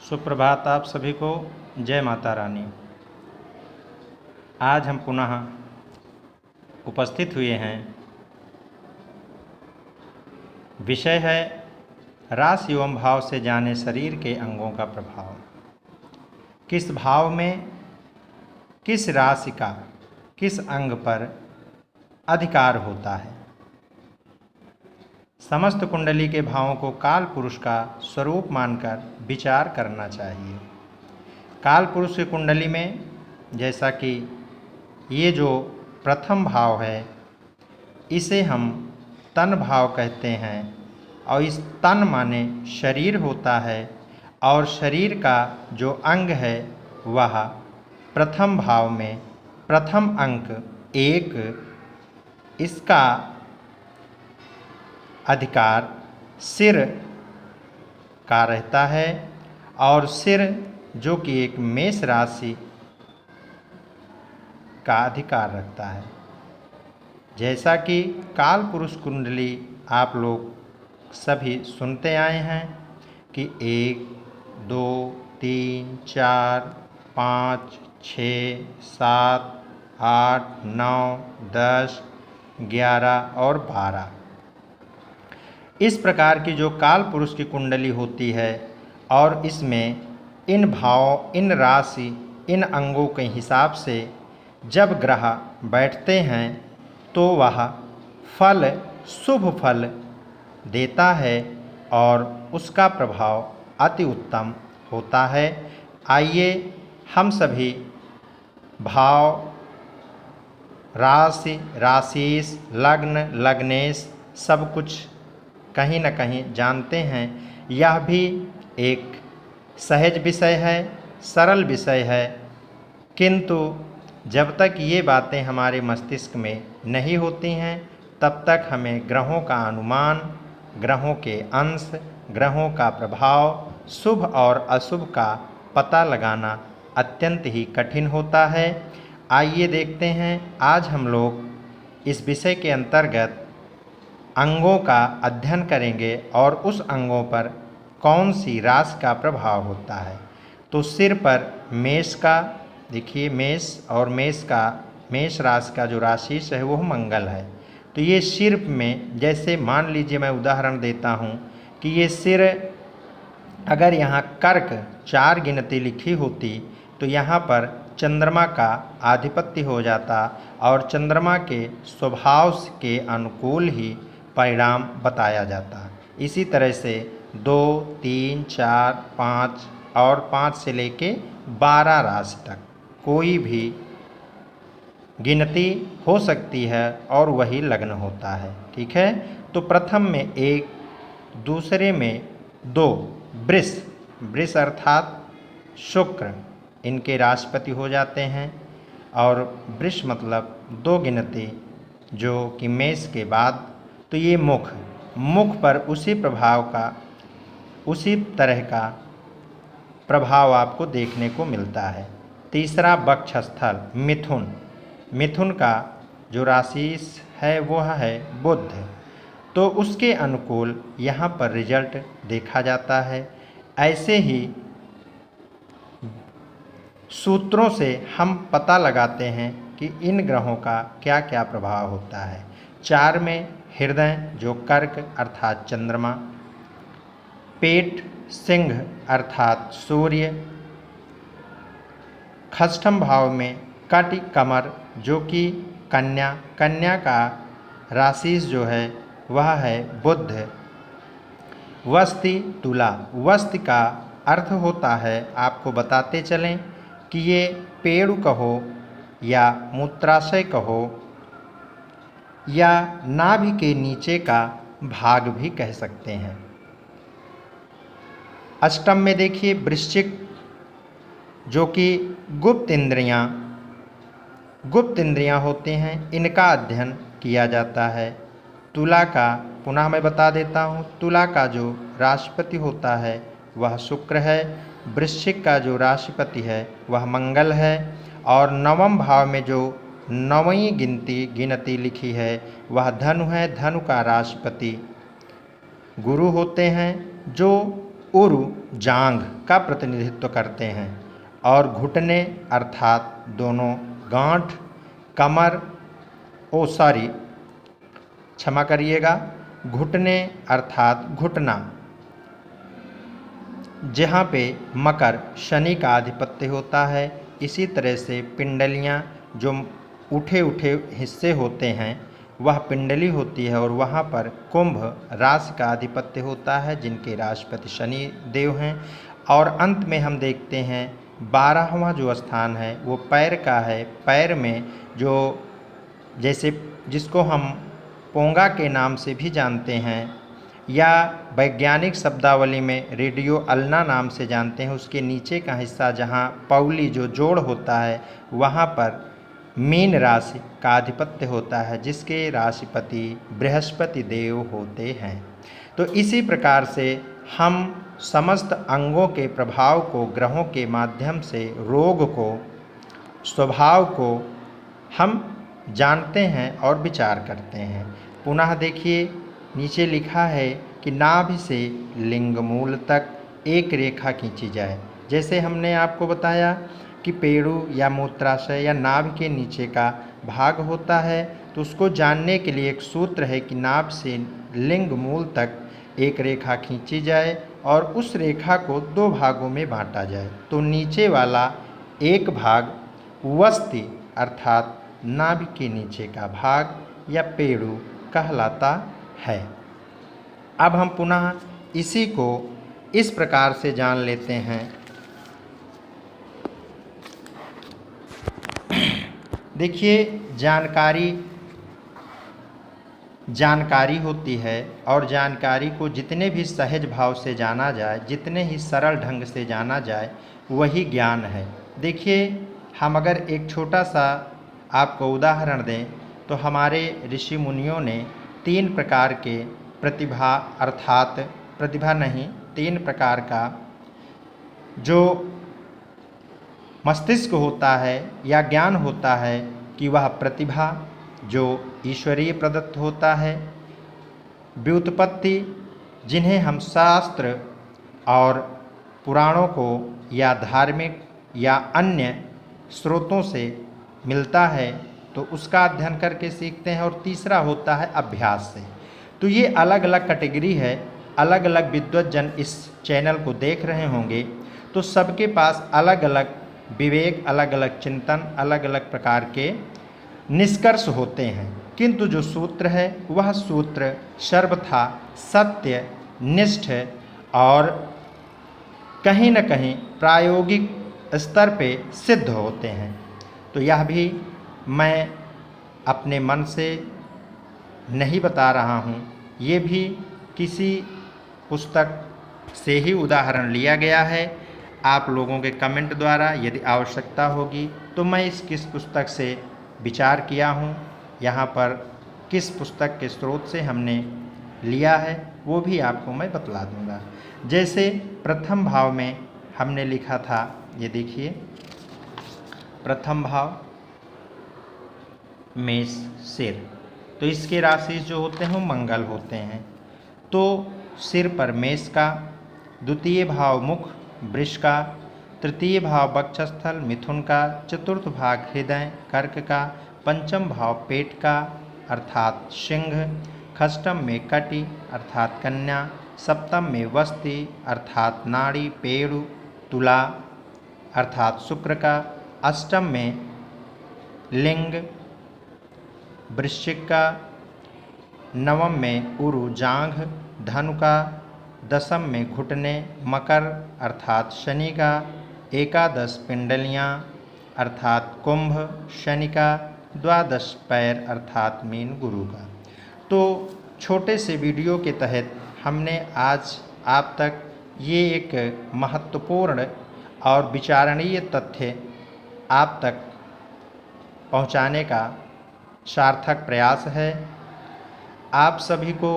सुप्रभात आप सभी को। जय माता रानी। आज हम पुनः उपस्थित हुए हैं। विषय है राशि एवं भाव से जाने शरीर के अंगों का प्रभाव। किस भाव में किस राशि का किस अंग पर अधिकार होता है। समस्त कुंडली के भावों को काल पुरुष का स्वरूप मानकर विचार करना चाहिए। काल पुरुष की कुंडली में जैसा कि ये जो प्रथम भाव है इसे हम तन भाव कहते हैं और इस तन माने शरीर होता है और शरीर का जो अंग है वह प्रथम भाव में प्रथम अंक 1 इसका अधिकार सिर का रहता है और सिर जो कि एक मेष राशि का अधिकार रखता है। जैसा कि काल पुरुष कुंडली आप लोग सभी सुनते आए हैं कि 1, 2, 3, 4, 5, 6, 7, 8, 9, 10, 11 और 12 इस प्रकार की जो काल पुरुष की कुंडली होती है और इसमें इन भाव इन राशि इन अंगों के हिसाब से जब ग्रह बैठते हैं तो वह फल शुभ फल देता है और उसका प्रभाव अति उत्तम होता है। आइए हम सभी भाव राशि राशिस लग्न लग्नेश सब कुछ कहीं न कहीं जानते हैं। यह भी एक सहज विषय है, सरल विषय है, किंतु जब तक ये बातें हमारे मस्तिष्क में नहीं होती हैं तब तक हमें ग्रहों का अनुमान, ग्रहों के अंश, ग्रहों का प्रभाव, शुभ और अशुभ का पता लगाना अत्यंत ही कठिन होता है। आइए देखते हैं आज हम लोग इस विषय के अंतर्गत अंगों का अध्ययन करेंगे और उस अंगों पर कौन सी राशि का प्रभाव होता है। तो सिर पर मेष का देखिए, मेष और मेष राशि का जो राशि है वो मंगल है। तो ये सिर में जैसे मान लीजिए मैं उदाहरण देता हूँ कि ये सिर अगर यहाँ कर्क 4 गिनती लिखी होती तो यहाँ पर चंद्रमा का आधिपत्य हो जाता और चंद्रमा के स्वभाव के अनुकूल ही परिणाम बताया जाता। इसी तरह से 2, 3, 4, 5 और 5 से लेके 12 राशि तक कोई भी गिनती हो सकती है और वही लग्न होता है। ठीक है, तो प्रथम में 1, दूसरे में 2 वृष अर्थात शुक्र इनके राशिपति हो जाते हैं और वृष मतलब 2 गिनती जो कि मेष के बाद। तो ये मुख पर उसी तरह का प्रभाव आपको देखने को मिलता है। तीसरा वक्षस्थल मिथुन का जो राशि है वह है बुध, तो उसके अनुकूल यहाँ पर रिजल्ट देखा जाता है। ऐसे ही सूत्रों से हम पता लगाते हैं कि इन ग्रहों का क्या क्या प्रभाव होता है। 4 में हृदय जो कर्क अर्थात चंद्रमा, पेट सिंह अर्थात सूर्य, षष्ठम भाव में कटि कमर जो कि कन्या का राशि जो है वह है बुध, वस्ति तुला। वस्ति का अर्थ होता है, आपको बताते चलें कि ये पेड़ कहो या मूत्राशय कहो या नाभि के नीचे का भाग भी कह सकते हैं। अष्टम में देखिए वृश्चिक जो कि गुप्त इंद्रियां होते हैं, इनका अध्ययन किया जाता है। तुला का पुनः मैं बता देता हूँ, तुला का जो राशिपति होता है वह शुक्र है, वृश्चिक का जो राशिपति है वह मंगल है और नवम भाव में जो 9वीं गिनती लिखी है वह धनु है। धनु का राशिपति गुरु होते हैं जो उरु जांघ का प्रतिनिधित्व करते हैं और घुटने अर्थात दोनों गांठ, कमर क्षमा करिएगा, घुटने अर्थात घुटना, जहाँ पे मकर शनि का आधिपत्य होता है। इसी तरह से पिंडलियाँ जो उठे हिस्से होते हैं वह पिंडली होती है और वहाँ पर कुंभ राशि का आधिपत्य होता है जिनके राशिपति शनि देव हैं। और अंत में हम देखते हैं 12वां जो स्थान है वो पैर का है। पैर में जो जैसे जिसको हम पोंगा के नाम से भी जानते हैं या वैज्ञानिक शब्दावली में रेडियो अल्ना नाम से जानते हैं, उसके नीचे का हिस्सा जहाँ पौली जो जोड़ होता है वहाँ पर मीन राशि का आधिपत्य होता है जिसके राशिपति बृहस्पति देव होते हैं। तो इसी प्रकार से हम समस्त अंगों के प्रभाव को, ग्रहों के माध्यम से रोग को, स्वभाव को हम जानते हैं और विचार करते हैं। पुनः देखिए नीचे लिखा है कि नाभि से लिंग मूल तक एक रेखा खींची जाए। जैसे हमने आपको बताया कि पेड़ू या मूत्राशय या नाभि के नीचे का भाग होता है, तो उसको जानने के लिए एक सूत्र है कि नाभि से लिंग मूल तक एक रेखा खींची जाए और उस रेखा को 2 भागों में बांटा जाए। तो नीचे वाला एक भाग वस्ति अर्थात नाभि के नीचे का भाग या पेड़ू कहलाता है। अब हम पुनः इसी को इस प्रकार से जान लेते हैं। देखिए जानकारी होती है और जानकारी को जितने भी सहज भाव से जाना जाए, जितने ही सरल ढंग से जाना जाए, वही ज्ञान है। देखिए हम अगर एक छोटा सा आपको उदाहरण दें तो हमारे ऋषि मुनियों ने 3 प्रकार के तीन प्रकार का जो मस्तिष्क होता है या ज्ञान होता है कि वह प्रतिभा जो ईश्वरीय प्रदत्त होता है, व्युत्पत्ति जिन्हें हम शास्त्र और पुराणों को या धार्मिक या अन्य स्रोतों से मिलता है तो उसका अध्ययन करके सीखते हैं, और तीसरा होता है अभ्यास से। तो ये अलग अलग कैटेगरी है। अलग अलग विद्वज्जन इस चैनल को देख रहे होंगे तो सबके पास अलग अलग विवेक, अलग अलग चिंतन, अलग अलग प्रकार के निष्कर्ष होते हैं, किंतु जो सूत्र है वह सूत्र सर्वथा सत्य निष्ठ और कहीं न कहीं प्रायोगिक स्तर पे सिद्ध होते हैं। तो यह भी मैं अपने मन से नहीं बता रहा हूँ, ये भी किसी पुस्तक से ही उदाहरण लिया गया है। आप लोगों के कमेंट द्वारा यदि आवश्यकता होगी तो मैं किस पुस्तक से विचार किया हूँ, यहाँ पर किस पुस्तक के स्रोत से हमने लिया है वो भी आपको मैं बतला दूँगा। जैसे प्रथम भाव में हमने लिखा था, ये देखिए प्रथम भाव मेष सिर, तो इसके राशि जो होते हैं वो मंगल होते हैं। तो सिर पर मेष का, द्वितीय भाव मुख वृष का, तृतीय भाव वक्षस्थल मिथुन का, चतुर्थ भाग हृदय कर्क का, पंचम भाव पेट का अर्थात सिंह, षष्ठम में कटि अर्थात कन्या, सप्तम में वस्ति अर्थात नाड़ी पेड़ु तुला अर्थात शुक्र का, अष्टम में लिंग वृश्चिक का, नवम में उरु जांघ धनु का, दसम में घुटने मकर अर्थात शनि का, एकादश पिंडलियाँ अर्थात कुंभ शनि का, द्वादश पैर अर्थात मीन गुरु का। तो छोटे से वीडियो के तहत हमने आज आप तक ये एक महत्वपूर्ण और विचारणीय तथ्य आप तक पहुंचाने का सार्थक प्रयास है। आप सभी को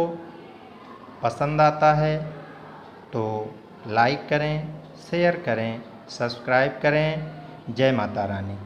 पसंद आता है तो लाइक करें, शेयर करें, सब्सक्राइब करें। जय माता रानी।